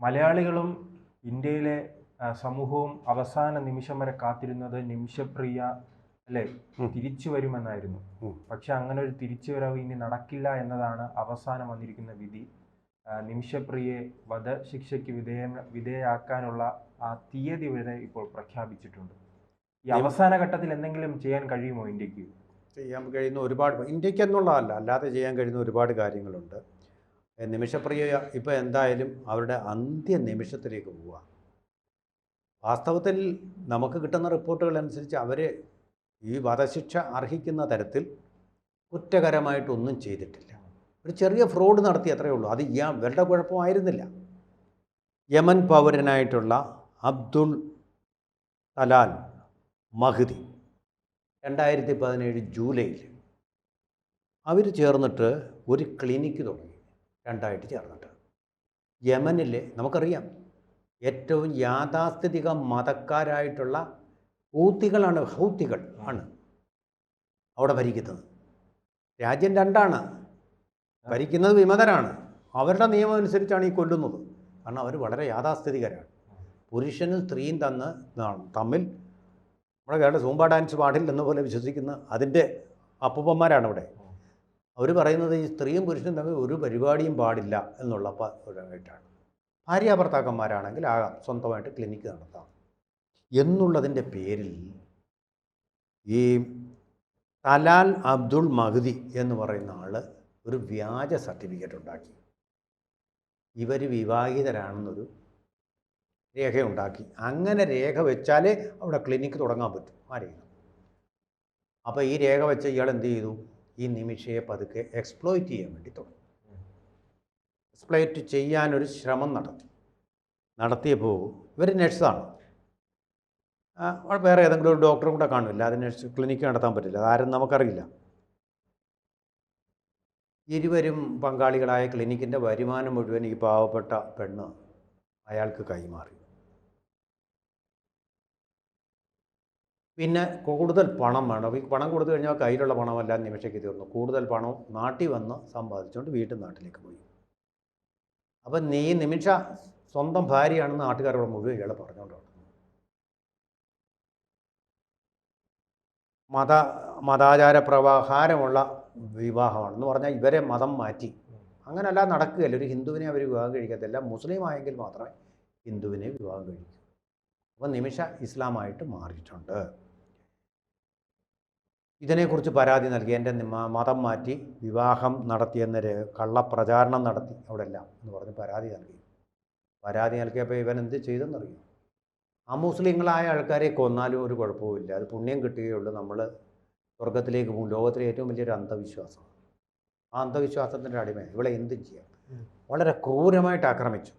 മലയാളികളും ഇന്ത്യയിലെ സമൂഹവും അവസാന നിമിഷം വരെ കാത്തിരുന്നത് നിമിഷപ്രിയ അല്ലേ തിരിച്ചു വരുമെന്നായിരുന്നു. പക്ഷെ അങ്ങനെ ഒരു തിരിച്ചുവരവ് ഇനി നടക്കില്ല എന്നതാണ് അവസാനം വന്നിരിക്കുന്ന വിധി. നിമിഷപ്രിയയെ വധശിക്ഷയ്ക്ക് വിധേയയാക്കാനുള്ള ആ തീയതി വരെ ഇപ്പോൾ പ്രഖ്യാപിച്ചിട്ടുണ്ട്. ഈ അവസാന ഘട്ടത്തിൽ എന്തെങ്കിലും ചെയ്യാൻ കഴിയുമോ ഇന്ത്യക്ക്? ചെയ്യാൻ കഴിയുന്ന ഒരുപാട്, ഇന്ത്യക്ക് എന്നുള്ളതല്ല, അല്ലാതെ ചെയ്യാൻ കഴിയുന്ന ഒരുപാട് കാര്യങ്ങളുണ്ട്. നിമിഷപ്രിയ ഇപ്പോൾ എന്തായാലും അവരുടെ അന്ത്യ നിമിഷത്തിലേക്ക് പോവുക. വാസ്തവത്തിൽ നമുക്ക് കിട്ടുന്ന റിപ്പോർട്ടുകൾ അനുസരിച്ച് അവർ ഈ വധശിക്ഷ അർഹിക്കുന്ന തരത്തിൽ കുറ്റകരമായിട്ടൊന്നും ചെയ്തിട്ടില്ല. ഒരു ചെറിയ ഫ്രോഡ് നടത്തി അത്രയേ ഉള്ളൂ. അത് ഇവരുടെ കുഴപ്പമായിരുന്നില്ല. യമൻ പൗരനായിട്ടുള്ള അബ്ദുൾ തലാൽ മഹ്ദി 2017 ജൂലൈയിൽ അവർ ചേർന്നിട്ട് ഒരു ക്ലിനിക്ക് തുടങ്ങി. രണ്ടായിട്ട് ചേർന്നിട്ട് യമനിലെ നമുക്കറിയാം ഏറ്റവും യാഥാസ്ഥിതിക മതക്കാരായിട്ടുള്ള ഹൂത്തികൾ ആണ് അവിടെ ഭരിക്കുന്നത്. രാജ്യം രണ്ടാണ്, ഭരിക്കുന്നത് വിമതരാണ്. അവരുടെ നിയമം അനുസരിച്ചാണ് ഈ കൊല്ലുന്നത്. കാരണം അവർ വളരെ യാഥാസ്ഥിതികരാണ്. പുരുഷനും സ്ത്രീയും തമ്മിൽ നമ്മുടെ കേരള സൂംബ ഡാൻസ് പാടില്ലെന്ന പോലെ വിശ്വസിക്കുന്ന അതിൻ്റെ അപ്പൂപ്പന്മാരാണ് ഇവിടെ. അവർ പറയുന്നത് ഈ സ്ത്രീയും പുരുഷനും തമ്മിൽ ഒരു പരിപാടിയും പാടില്ല എന്നുള്ള ഒരായിട്ടാണ്. ഭാര്യാഭർത്താക്കന്മാരാണെങ്കിൽ ആകാം, സ്വന്തമായിട്ട് ക്ലിനിക്ക് നടത്താം എന്നുള്ളതിൻ്റെ പേരിൽ ഈ തലാൽ അബ്ദുൾ മഹ്ദി എന്ന് പറയുന്ന ആൾ ഒരു വ്യാജ സർട്ടിഫിക്കറ്റ് ഉണ്ടാക്കി. ഇവർ വിവാഹിതരാണെന്നൊരു രേഖയുണ്ടാക്കി. അങ്ങനെ രേഖ വെച്ചാലേ അവിടെ ക്ലിനിക്ക് തുടങ്ങാൻ പറ്റും. ആരെയും. അപ്പോൾ ഈ രേഖ വെച്ച് ഇയാൾ എന്ത് ചെയ്തു? ഈ നിമിഷയെ പതുക്കെ എക്സ്പ്ലോയിറ്റ് ചെയ്യാൻ വേണ്ടി തുടങ്ങി. എക്സ്പ്ലോയിറ്റ് ചെയ്യാനൊരു ശ്രമം നടത്തിയപ്പോൾ ഇവർ നഴ്സാണ്. വേറെ ഏതെങ്കിലും ഒരു ഡോക്ടറും കൂടെ കാണില്ല. അത് നഴ്സ് ക്ലിനിക്ക് നടത്താൻ പറ്റില്ല. അതാരും നമുക്കറിയില്ല. ഇരുവരും പങ്കാളികളായ ക്ലിനിക്കിൻ്റെ വരുമാനം മുഴുവൻ ഈ പാവപ്പെട്ട പെണ്ണ് അയാൾക്ക് കൈമാറി. പിന്നെ കൂടുതൽ പണം വേണം. ഈ പണം കൊടുത്തു കഴിഞ്ഞാൽ കയ്യിലുള്ള പണമെല്ലാം നിമിഷയ്ക്ക് തീർന്നു. കൂടുതൽ പണം നാട്ടിൽ വന്ന് സമ്പാദിച്ചുകൊണ്ട് വീട്ടിൽ നാട്ടിലേക്ക് പോയി. അപ്പം നിമിഷ സ്വന്തം ഭാര്യയാണെന്ന് നാട്ടുകാരോട് മുഴുവൻ ഇയാൾ പറഞ്ഞുകൊണ്ട് നടന്നു. മതാചാര പ്രവാഹാരമുള്ള വിവാഹമാണെന്ന് പറഞ്ഞാൽ ഇവരെ മതം മാറ്റി. അങ്ങനെയല്ല നടക്കുകയല്ല. ഒരു ഹിന്ദുവിനെ അവർ വിവാഹം കഴിക്കത്തില്ല. മുസ്ലിം ആയെങ്കിൽ മാത്രമേ ഹിന്ദുവിനെ വിവാഹം കഴിക്കൂ. അപ്പോൾ നിമിഷ ഇസ്ലാമായിട്ട് മാറിയിട്ടുണ്ട്. ഇതിനെക്കുറിച്ച് പരാതി നൽകി. എൻ്റെ മതം മാറ്റി വിവാഹം നടത്തിയെന്ന് കള്ളപ്രചാരണം നടത്തി അവിടെ എല്ലാം എന്ന് പറഞ്ഞ് പരാതി നൽകി. പരാതി നൽകിയപ്പോൾ ഇവൻ എന്ത് ചെയ്തെന്നറിയും? അമുസ്ലിങ്ങളായ ആൾക്കാരെ കൊന്നാലും ഒരു കുഴപ്പവുമില്ല, അത് പുണ്യം കിട്ടുകയുള്ളൂ, നമ്മൾ സ്വർഗത്തിലേക്ക് പോകും. ലോകത്തിലെ ഏറ്റവും വലിയൊരു അന്ധവിശ്വാസം. ആ അന്ധവിശ്വാസത്തിൻ്റെ അടിമയാണ്. ഇവിടെ എന്തും ചെയ്യാം. വളരെ ക്രൂരമായിട്ട് ആക്രമിച്ചു.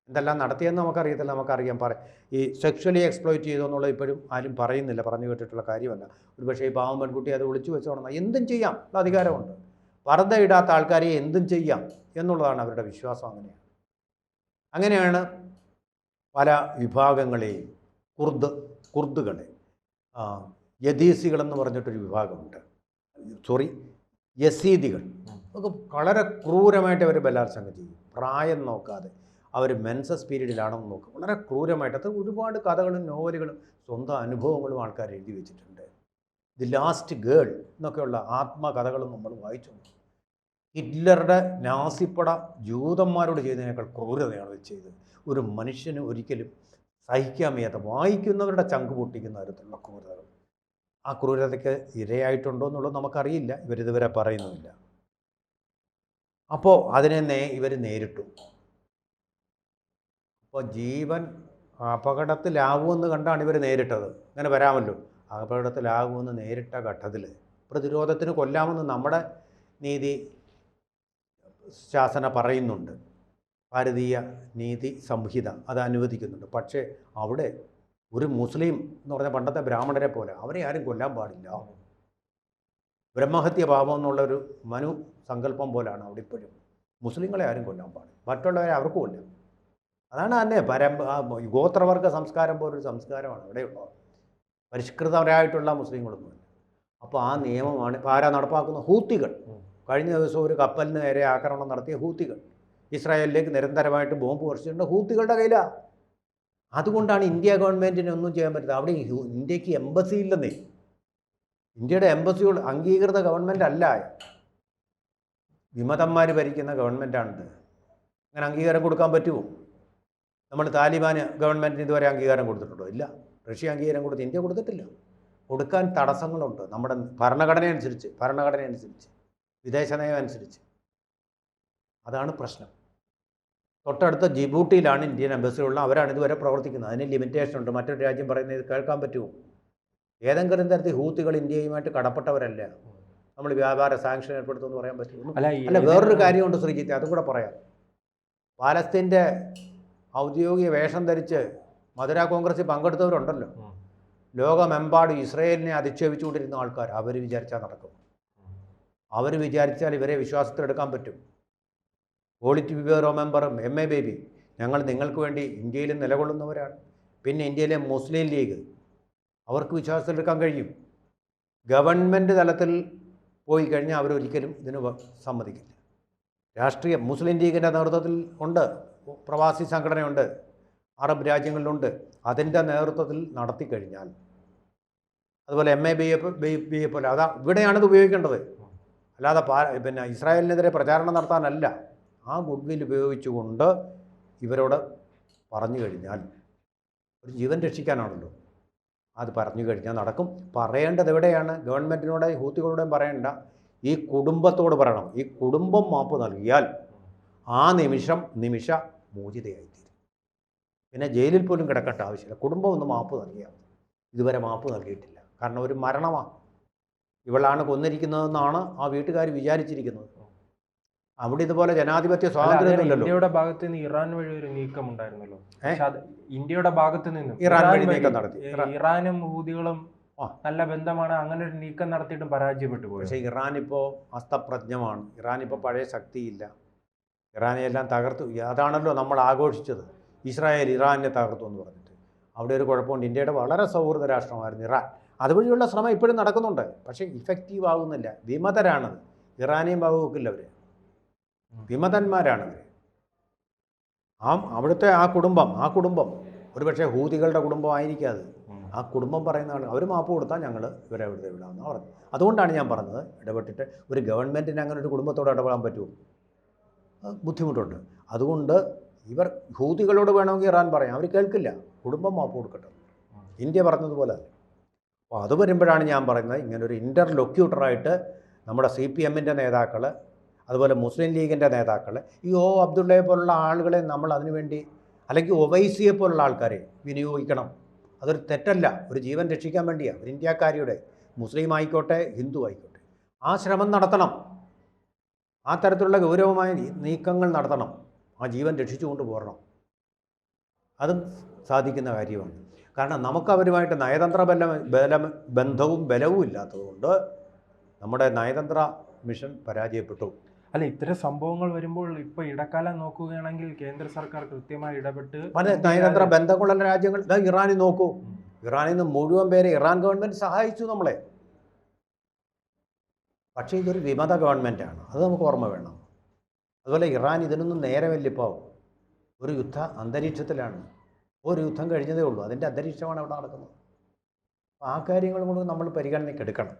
എന്തെല്ലാം നടത്തിയെന്ന് നമുക്കറിയത്തില്ല. നമുക്കറിയാം ഈ സെക്ഷലി എക്സ്പ്ലോയിറ്റ് ചെയ്തു എന്നുള്ളത് ഇപ്പോഴും ആരും പറയുന്നില്ല, പറഞ്ഞു കേട്ടിട്ടുള്ള കാര്യമല്ല. ഒരു പക്ഷേ ഈ പാവം പെൺകുട്ടി അത് വിളിച്ചു വെച്ചോണം. എന്തും ചെയ്യാം, അധികാരമുണ്ട്. പർദ്ദ ഇടാത്ത ആൾക്കാരെ എന്തും ചെയ്യാം എന്നുള്ളതാണ് അവരുടെ വിശ്വാസം. അങ്ങനെയാണ് പല വിഭാഗങ്ങളെയും കുർദുകളെ യദീസികളെന്ന് പറഞ്ഞിട്ടൊരു വിഭാഗമുണ്ട്. യസീദികൾ ഒക്കെ വളരെ ക്രൂരമായിട്ട് അവർ ബലാത്സംഗം ചെയ്യും. പ്രായം നോക്കാതെ അവർ മെൻസസ് പീരീഡിലാണെന്ന് നോക്കും. വളരെ ക്രൂരമായിട്ട്. അത് ഒരുപാട് കഥകളും നോവലുകളും സ്വന്തം അനുഭവങ്ങളും ആൾക്കാർ എഴുതി വെച്ചിട്ടുണ്ട്. ദി ലാസ്റ്റ് ഗേൾ എന്നൊക്കെയുള്ള ആത്മകഥകളും നമ്മൾ വായിച്ചു. ഹിറ്റ്ലറുടെ നാസിപ്പട ജൂതന്മാരോട് ചെയ്തതിനേക്കാൾ ക്രൂരതയാണ് ചെയ്തത്. ഒരു മനുഷ്യന് ഒരിക്കലും സഹിക്കാൻ വയ്യാത്ത, വായിക്കുന്നവരുടെ ചങ്ക് പൊട്ടിക്കുന്ന തരത്തിലുള്ള ക്രൂരതകൾ. ആ ക്രൂരതയ്ക്ക് ഇരയായിട്ടുണ്ടോ എന്നുള്ളത് നമുക്കറിയില്ല. ഇവരിതുവരെ പറയുന്നുമില്ല. അപ്പോൾ അതിനെ ഇവർ നേരിട്ടു. അപ്പോൾ ജീവൻ അപകടത്തിലാവുമെന്ന് കണ്ടാണ് ഇവർ നേരിട്ടത്. അങ്ങനെ വരാമല്ലോ. അപകടത്തിലാകുമെന്ന് നേരിട്ട ഘട്ടത്തിൽ പ്രതിരോധത്തിന് കൊല്ലാമെന്ന് നമ്മുടെ നീതി ശാസന പറയുന്നുണ്ട്. ഭാരതീയ നീതി സംഹിത അത് അനുവദിക്കുന്നുണ്ട്. പക്ഷേ അവിടെ ഒരു മുസ്ലിം എന്ന് പറഞ്ഞാൽ പണ്ടത്തെ ബ്രാഹ്മണരെ പോലെ അവരെ ആരും കൊല്ലാൻ പാടില്ല. ബ്രഹ്മഹത്യ പാപം എന്നുള്ളൊരു മനു സങ്കല്പം പോലാണ് അവിടെ ഇപ്പോഴും. മുസ്ലിങ്ങളെ ആരും കൊല്ലാൻ പാടില്ല, മറ്റുള്ളവരെ അവർക്ക് കൊല്ലാം. അതാണ് തന്നെ ഗോത്രവർഗ സംസ്കാരം പോലൊരു സംസ്കാരമാണ് അവിടെയുള്ളത്. പരിഷ്കൃതരായിട്ടുള്ള മുസ്ലിങ്ങളൊന്നുമില്ല. അപ്പോൾ ആ നിയമമാണ് ഇപ്പോൾ ആരാ നടപ്പാക്കുന്ന? ഹൂത്തികൾ. കഴിഞ്ഞ ദിവസം ഒരു കപ്പലിന് നേരെ ആക്രമണം നടത്തിയ ഹൂത്തികൾ. ഇസ്രായേലിലേക്ക് നിരന്തരമായിട്ട് ബോംബ് വർഷിച്ചിട്ടുണ്ട് ഹൂത്തികളുടെ കയ്യിലാണ്. അതുകൊണ്ടാണ് ഇന്ത്യ ഗവൺമെൻറ്റിന് ഒന്നും ചെയ്യാൻ പറ്റുന്നത്. അവിടെ ഇന്ത്യക്ക് എംബസി ഇല്ലെന്നേ. ഇന്ത്യയുടെ എംബസികൾ അംഗീകൃത ഗവൺമെൻറ് അല്ല, വിമതന്മാർ ഭരിക്കുന്ന ഗവൺമെൻറ്റാണിത്. അങ്ങനെ അംഗീകാരം കൊടുക്കാൻ പറ്റുമോ? നമ്മൾ താലിബാന് ഗവൺമെൻറ്റിന് ഇതുവരെ അംഗീകാരം കൊടുത്തിട്ടുണ്ടോ? ഇല്ല. റഷ്യ അംഗീകാരം കൊടുത്ത്, ഇന്ത്യ കൊടുത്തിട്ടില്ല. കൊടുക്കാൻ തടസ്സങ്ങളുണ്ട് നമ്മുടെ ഭരണഘടനയനുസരിച്ച് വിദേശ നയം അനുസരിച്ച്. അതാണ് പ്രശ്നം. തൊട്ടടുത്ത ജിബൂട്ടിയിലാണ് ഇന്ത്യൻ എംബസിയുള്ള, അവരാണ് ഇതുവരെ പ്രവർത്തിക്കുന്നത്. അതിന് ലിമിറ്റേഷൻ ഉണ്ട്. മറ്റൊരു രാജ്യം പറയുന്നത് ഇത് കേൾക്കാൻ പറ്റുമോ? ഏതെങ്കിലും തരത്തിൽ ഹൂത്തികൾ ഇന്ത്യയുമായിട്ട് കടപ്പെട്ടവരല്ല. നമ്മൾ വ്യാപാര സാങ്ഷൻ ഏർപ്പെടുത്തുമെന്ന് പറയാൻ പറ്റുമോ? അല്ല, വേറൊരു കാര്യമുണ്ട് ശ്രീജിത്ത്, അതും കൂടെ പറയാം. പാലസ്തീൻ്റെ ഔദ്യോഗിക വേഷം ധരിച്ച് മധുര കോൺഗ്രസ്സിൽ പങ്കെടുത്തവരുണ്ടല്ലോ, ലോകമെമ്പാടും ഇസ്രയേലിനെ അധിക്ഷേപിച്ചുകൊണ്ടിരുന്ന ആൾക്കാർ. അവർ വിചാരിച്ചാൽ നടക്കും. അവർ വിചാരിച്ചാൽ ഇവരെ വിശ്വാസത്തിലെടുക്കാൻ പറ്റും. പോളിറ്റ് ബ്യൂറോ മെമ്പറും MA ബേബി, ഞങ്ങൾ നിങ്ങൾക്ക് വേണ്ടി ഇന്ത്യയിൽ നിലകൊള്ളുന്നവരാണ്. പിന്നെ ഇന്ത്യയിലെ മുസ്ലിം ലീഗ്, അവർക്ക് വിശ്വാസത്തിലെടുക്കാൻ കഴിയും. ഗവൺമെൻറ് തലത്തിൽ പോയി കഴിഞ്ഞാൽ അവരൊരിക്കലും ഇതിന് സമ്മതിക്കില്ല. രാഷ്ട്രീയ മുസ്ലിം ലീഗിൻ്റെ നേതൃത്വത്തിൽ ഉണ്ട്, പ്രവാസി സംഘടനയുണ്ട്, അറബ് രാജ്യങ്ങളിലുണ്ട്. അതിൻ്റെ നേതൃത്വത്തിൽ നടത്തിക്കഴിഞ്ഞാൽ, അതുപോലെ MA ബിയെ പോലെ, അതാ ഇവിടെയാണിത് ഉപയോഗിക്കേണ്ടത്. അല്ലാതെ പിന്നെ ഇസ്രായേലിനെതിരെ പ്രചാരണം നടത്താനല്ല. ആ ഗുഡ് വിൽ ഉപയോഗിച്ചുകൊണ്ട് ഇവരോട് പറഞ്ഞു കഴിഞ്ഞാൽ, ഒരു ജീവൻ രക്ഷിക്കാനാണല്ലോ, അത് പറഞ്ഞു കഴിഞ്ഞാൽ നടക്കും. പറയേണ്ടത് എവിടെയാണ്? ഗവൺമെൻറ്റിനോട് ഹൂത്തികളോടും പറയേണ്ട, ഈ കുടുംബത്തോട് പറയണം. ഈ കുടുംബം മാപ്പ് നൽകിയാൽ ആ നിമിഷ മോചിതയായിത്തീരും. പിന്നെ ജയിലിൽ പോലും കിടക്കേണ്ട ആവശ്യമില്ല. കുടുംബം ഒന്ന് മാപ്പ് നൽകിയാൽ. ഇതുവരെ മാപ്പ് നൽകിയിട്ടില്ല. കാരണം ഒരു മരണമാണ്. ഇവളാണ് കൊന്നിരിക്കുന്നതെന്നാണ് ആ വീട്ടുകാർ വിചാരിച്ചിരിക്കുന്നത്. അവിടെ ഇതുപോലെ ജനാധിപത്യ സ്വാതന്ത്ര്യമൊന്നുമില്ലല്ലോ. ഇന്ത്യയുടെ ഭാഗത്ത് നിന്ന് ഇറാൻ വഴി ഒരു നീക്കം ഉണ്ടായിരുന്നല്ലോ. ഇന്ത്യയുടെ ഭാഗത്ത് നിന്നും ഇറാൻ വഴി നീക്കം നടത്തി. ഇറാനും ഹൂതികളും നല്ല ബന്ധമാണ്. അങ്ങനെ ഒരു നീക്കം നടത്തിയിട്ടും പരാജയപ്പെട്ടു പോയി. പക്ഷേ ഇറാൻ ഇപ്പോൾ അസ്തപ്രജ്ഞമാണ്. ഇറാൻ ഇപ്പോൾ പഴയ ശക്തിയില്ല. ഇറാനെ എല്ലാം തകർത്തു. അതാണല്ലോ നമ്മൾ ആഘോഷിച്ചത്, ഇസ്രായേൽ ഇറാനെ തകർത്തു എന്ന് പറഞ്ഞിട്ട്. അവിടെ ഒരു കുഴപ്പമുണ്ട്. ഇന്ത്യയുടെ വളരെ സൗഹൃദ രാഷ്ട്രമായിരുന്നു ഇറാൻ. അതുവഴിയുള്ള ശ്രമം ഇപ്പോഴും നടക്കുന്നുണ്ട്. പക്ഷേ ഇഫക്റ്റീവ് ആകുന്നില്ല. വിമതരാണത്. ഇറാനെയും ഭാഗവെക്കില്ല അവർ. വിമതന്മാരാണ് അവർ. അവിടുത്തെ ആ കുടുംബം ഒരുപക്ഷെ ഹൂതികളുടെ കുടുംബമായിരിക്കാതെ, ആ കുടുംബം പറയുന്ന ആൾ, അവർ മാപ്പ് കൊടുത്താൽ ഞങ്ങൾ ഇവരെ എവിടെ വിടാമെന്ന് പറഞ്ഞു. അതുകൊണ്ടാണ് ഞാൻ പറഞ്ഞത്, ഇടപെട്ടിട്ട് ഒരു ഗവൺമെൻറ്റിന് അങ്ങനെ ഒരു കുടുംബത്തോട് ഇടപെടാൻ പറ്റുമോ? ബുദ്ധിമുട്ടുണ്ട്. അതുകൊണ്ട് ഇവർ ഹൂതികളോട് വേണമെങ്കിൽ ഇറാൻ പറയാം, അവർ കേൾക്കില്ല. കുടുംബം മാപ്പ് കൊടുക്കട്ടെ, ഇന്ത്യ പറഞ്ഞതുപോലെ. അപ്പോൾ അത് വരുമ്പോഴാണ് ഞാൻ പറയുന്നത്, ഇങ്ങനൊരു ഇൻ്റർലൊക്യൂട്ടറായിട്ട് നമ്മുടെ CPMൻ്റെ നേതാക്കൾ, അതുപോലെ മുസ്ലിം ലീഗിൻ്റെ നേതാക്കൾ, ഈ അബ്ദുള്ളയെ പോലുള്ള ആളുകളെ നമ്മൾ അതിനുവേണ്ടി, അല്ലെങ്കിൽ ഒവൈസിയെ പോലുള്ള ആൾക്കാരെ വിനിയോഗിക്കണം. അതൊരു തെറ്റല്ല. ഒരു ജീവൻ രക്ഷിക്കാൻ വേണ്ടിയാണ്. ഒരു ഇന്ത്യക്കാരിയുടെ, മുസ്ലിം ആയിക്കോട്ടെ ഹിന്ദു ആയിക്കോട്ടെ, ആ ശ്രമം നടത്തണം. ആ തരത്തിലുള്ള ഗൗരവമായ നീക്കങ്ങൾ നടത്തണം. ആ ജീവൻ രക്ഷിച്ചുകൊണ്ട് പോരണം. അതും സാധിക്കുന്ന കാര്യമാണ്. കാരണം നമുക്കവരുമായിട്ട് നയതന്ത്ര ബന്ധവും ബലവും ഇല്ലാത്തതുകൊണ്ട് നമ്മുടെ നയതന്ത്ര മിഷൻ പരാജയപ്പെട്ടു. അല്ല, ഇത്തരം സംഭവങ്ങൾ വരുമ്പോൾ ഇപ്പോൾ ഇടക്കാലം നോക്കുകയാണെങ്കിൽ കേന്ദ്ര സർക്കാർ കൃത്യമായി ഇടപെട്ട് പല നയതന്ത്ര ബന്ധങ്ങളുള്ള രാജ്യങ്ങൾ, ഇറാനിൽ നോക്കൂ. ഇറാനിൽ നിന്ന് മുഴുവൻ പേരെ ഇറാൻ ഗവൺമെൻറ് സഹായിച്ചു നമ്മളെ. പക്ഷേ ഇതൊരു വിമത ഗവൺമെൻറ്റാണ്, അത് നമുക്ക് ഓർമ്മ വേണം. അതുപോലെ ഇറാൻ ഇതിനൊന്നും നേരമില്ലിപ്പോൾ. ഒരു യുദ്ധ അന്തരീക്ഷത്തിലാണ്. ഒരു യുദ്ധം കഴിഞ്ഞതേ ഉള്ളൂ, അതിൻ്റെ അന്തരീക്ഷമാണ് അവിടെ നടക്കുന്നത്. അപ്പോൾ ആ കാര്യങ്ങൾ കൊണ്ട് നമ്മൾ പരിഗണനയ്ക്ക് എടുക്കണം.